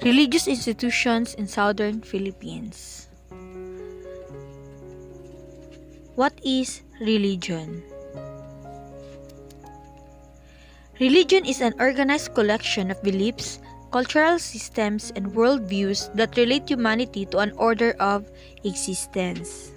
Religious institutions in southern Philippines. What is religion? Religion is an organized collection of beliefs, cultural systems, and worldviews that relate humanity to an order of existence.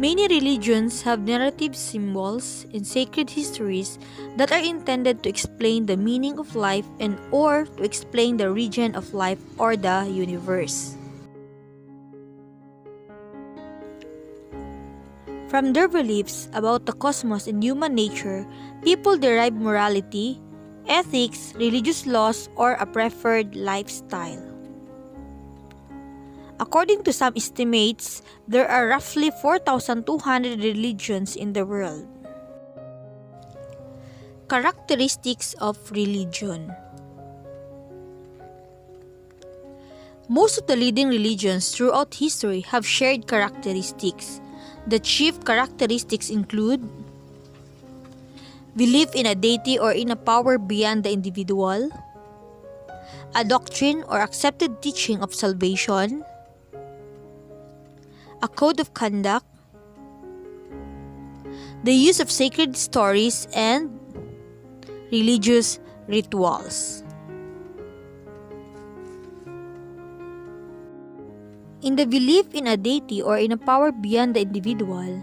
Many religions have narrative symbols and sacred histories that are intended to explain the meaning of life and or to explain the origin of life or the universe. From their beliefs about the cosmos and human nature, people derive morality, ethics, religious laws, or a preferred lifestyle. According to some estimates, there are roughly 4,200 religions in the world. Characteristics of religion. Most of the leading religions throughout history have shared characteristics. The chief characteristics include belief in a deity or in a power beyond the individual, a doctrine or accepted teaching of salvation, a code of conduct, the use of sacred stories, and religious rituals. In the belief in a deity or in a power beyond the individual,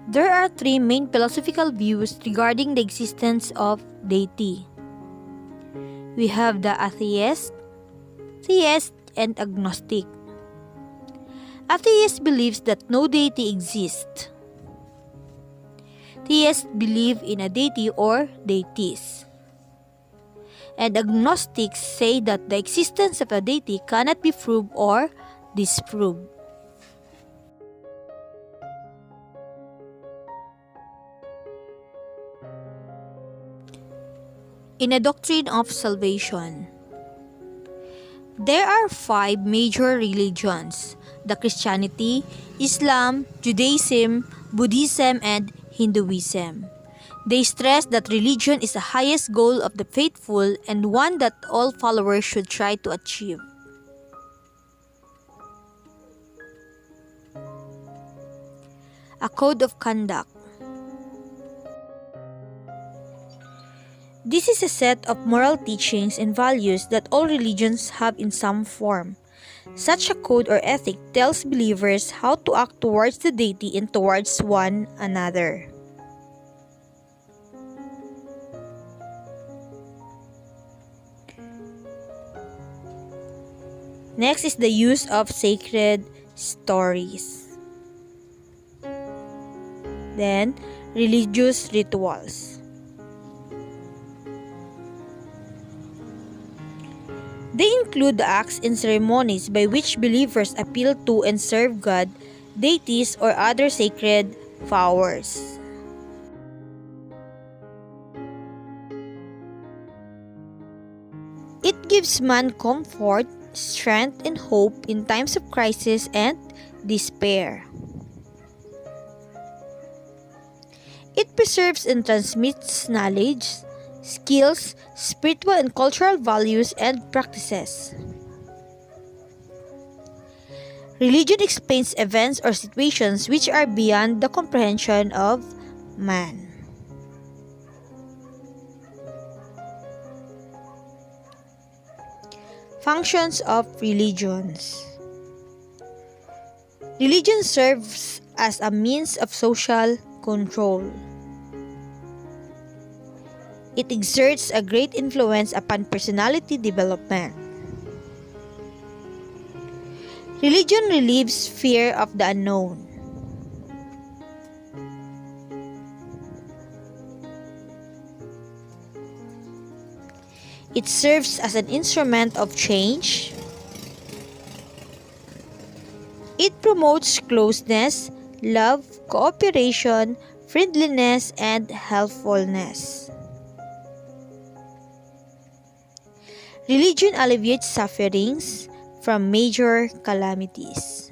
there are three main philosophical views regarding the existence of deity. We have the atheist, theist, and agnostic. Atheist believes that no deity exists. Theists believe in a deity or deities. And agnostics say that the existence of a deity cannot be proved or disproved. In a doctrine of salvation, there are 5 major religions: the Christianity, Islam, Judaism, Buddhism, and Hinduism. They stress that religion is the highest goal of the faithful and one that all followers should try to achieve. A code of conduct. This is a set of moral teachings and values that all religions have in some form. Such a code or ethic tells believers how to act towards the deity and towards one another. Next is the use of sacred stories. Then, religious rituals. They include the acts and ceremonies by which believers appeal to and serve God, deities, or other sacred powers. It gives man comfort, strength, and hope in times of crisis and despair. It preserves and transmits knowledge, skills, spiritual and cultural values and practices. Religion explains events or situations which are beyond the comprehension of man. Functions of religions. Religion serves as a means of social control. It exerts a great influence upon personality development. Religion relieves fear of the unknown. It serves as an instrument of change. It promotes closeness, love, cooperation, friendliness, and helpfulness. Religion alleviates sufferings from major calamities.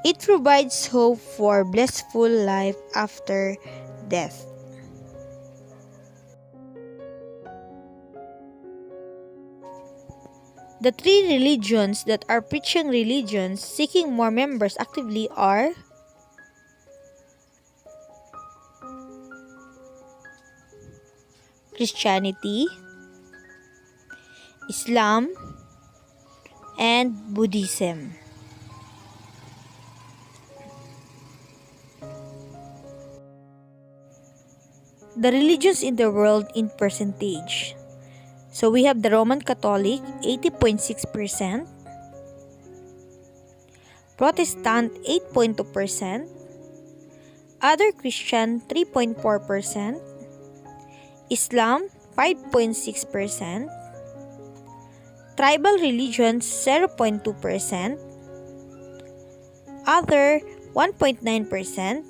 It provides hope for blissful life after death. The three religions that are preaching religions seeking more members actively are Christianity, Islam, and Buddhism. The religions in the world in percentage. So we have the Roman Catholic, 80.6%, Protestant, 8.2%, other Christian, 3.4%, Islam, 5.6%, tribal religions, 0.2%, other, 1.9%,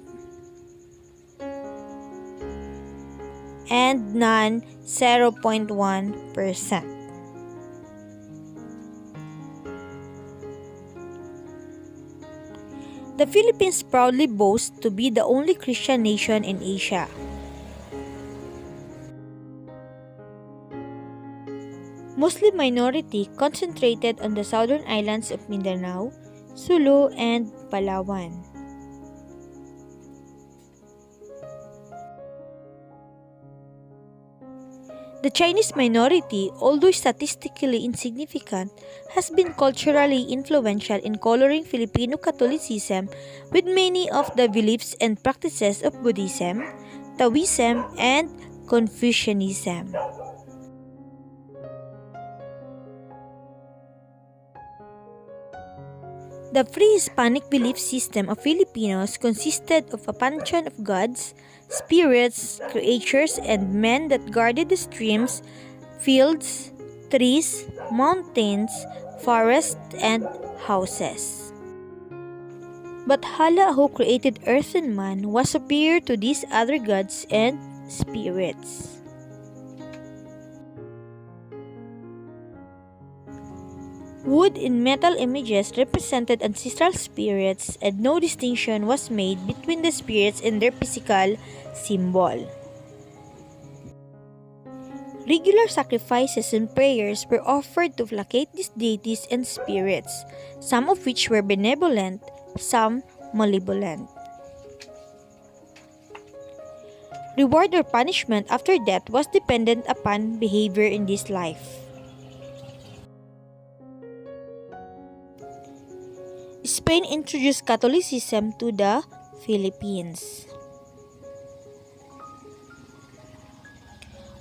and none, 0.1%. The Philippines proudly boasts to be the only Christian nation in Asia. Muslim minority concentrated on the southern islands of Mindanao, Sulu, and Palawan. The Chinese minority, although statistically insignificant, has been culturally influential in coloring Filipino Catholicism with many of the beliefs and practices of Buddhism, Taoism, and Confucianism. The pre-Hispanic belief system of Filipinos consisted of a pantheon of gods, spirits, creatures, and men that guarded the streams, fields, trees, mountains, forests, and houses. But Hala, who created earth and man, was superior to these other gods and spirits. Wood and metal images represented ancestral spirits, and no distinction was made between the spirits and their physical symbol. Regular sacrifices and prayers were offered to placate these deities and spirits, some of which were benevolent, some malevolent. Reward or punishment after death was dependent upon behavior in this life. Spain introduced Catholicism to the Philippines.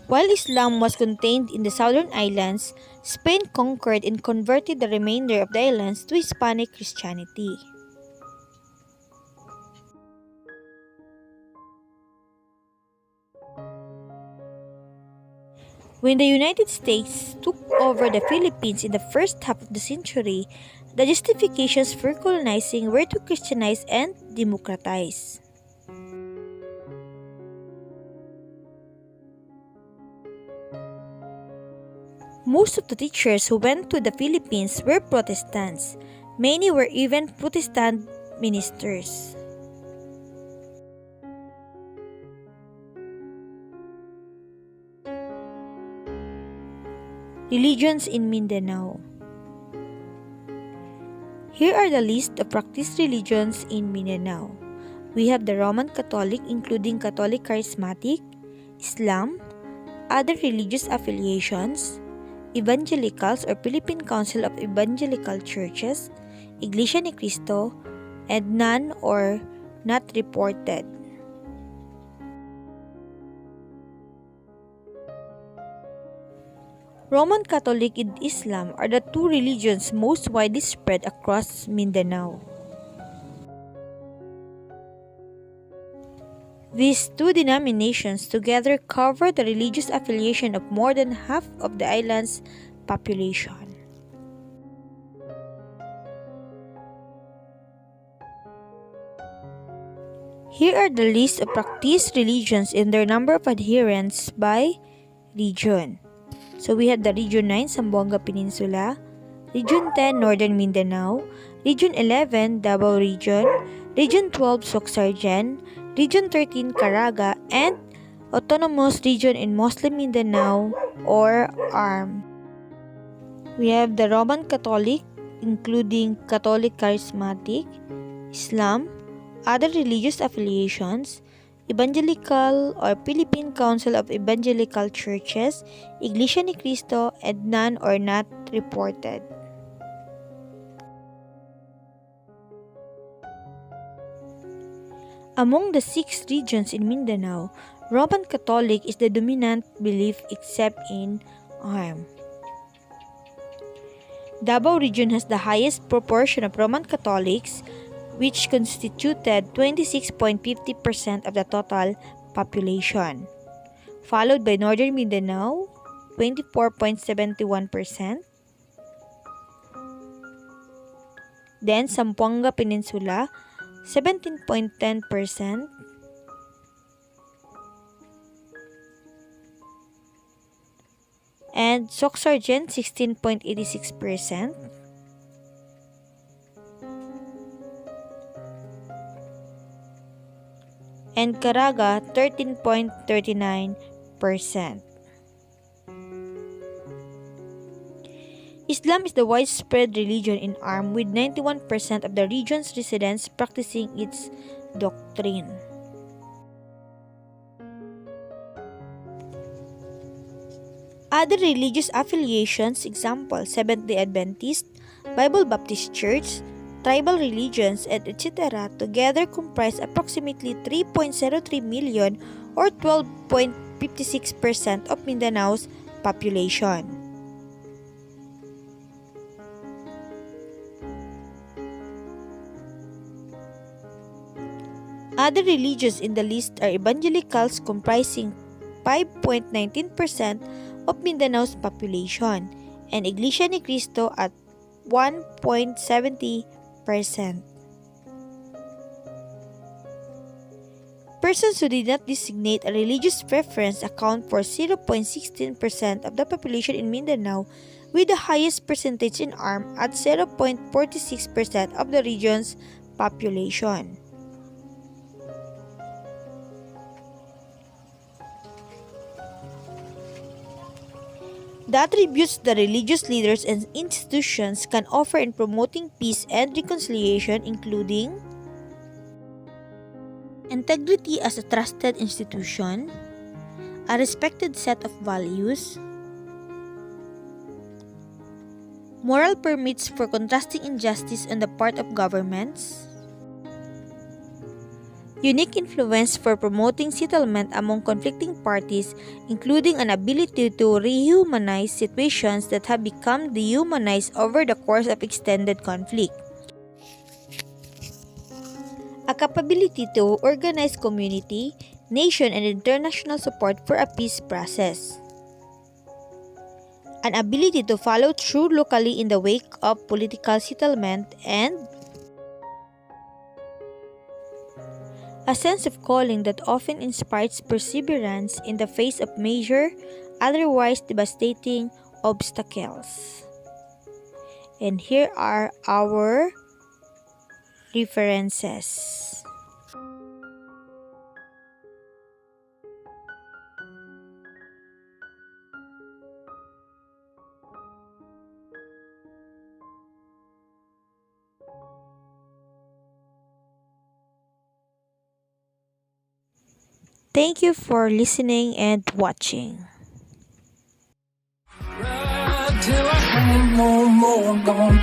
While Islam was contained in the southern islands, Spain conquered and converted the remainder of the islands to Hispanic Christianity. When the United States took over the Philippines in the first half of the century, the justifications for colonizing were to Christianize and democratize. Most of the teachers who went to the Philippines were Protestants. Many were even Protestant ministers. Religions in Mindanao. Here are the list of practiced religions in Mindanao. We have the Roman Catholic, including Catholic Charismatic, Islam, other religious affiliations, Evangelicals or Philippine Council of Evangelical Churches, Iglesia ni Cristo, and none or not reported. Roman Catholic and Islam are the two religions most widely spread across Mindanao. These two denominations together cover the religious affiliation of more than half of the island's population. Here are the list of practiced religions and their number of adherents by region. So we have the Region 9, Zamboanga Peninsula, Region 10, Northern Mindanao, Region 11, Davao Region, Region 12, Soxargen, Region 13, Caraga, and Autonomous Region in Muslim Mindanao or ARM. We have the Roman Catholic, including Catholic Charismatic, Islam, other religious affiliations, Evangelical or Philippine Council of Evangelical Churches, Iglesia ni Cristo, and none or not reported. Among the 6 regions in Mindanao, Roman Catholic is the dominant belief except in Arm. Davao region has the highest proportion of Roman Catholics, which constituted 26.50% of the total population, followed by Northern Mindanao, 24.71%, then Zamboanga Peninsula, 17.10%, and Soxargen, 16.86%, and Caraga, 13.39%. Islam is the widespread religion in Arm, with 91% of the region's residents practicing its doctrine. Other religious affiliations, example, Seventh-day Adventist, Bible Baptist Church, tribal religions, and etc., together comprise approximately 3.03 million or 12.56% of Mindanao's population. Other religions in the list are Evangelicals, comprising 5.19% of Mindanao's population, and Iglesia ni Cristo at 1.70%. Persons who did not designate a religious preference account for 0.16% of the population in Mindanao, with the highest percentage in Arm at 0.46% of the region's population. The attributes the religious leaders and institutions can offer in promoting peace and reconciliation, including integrity as a trusted institution, a respected set of values, moral permits for contrasting injustice on the part of governments, unique influence for promoting settlement among conflicting parties, including an ability to rehumanize situations that have become dehumanized over the course of extended conflict, a capability to organize community, nation, and international support for a peace process, an ability to follow through locally in the wake of political settlement, and a sense of calling that often inspires perseverance in the face of major, otherwise devastating obstacles. And here are our references. Thank you for listening and watching. More gone.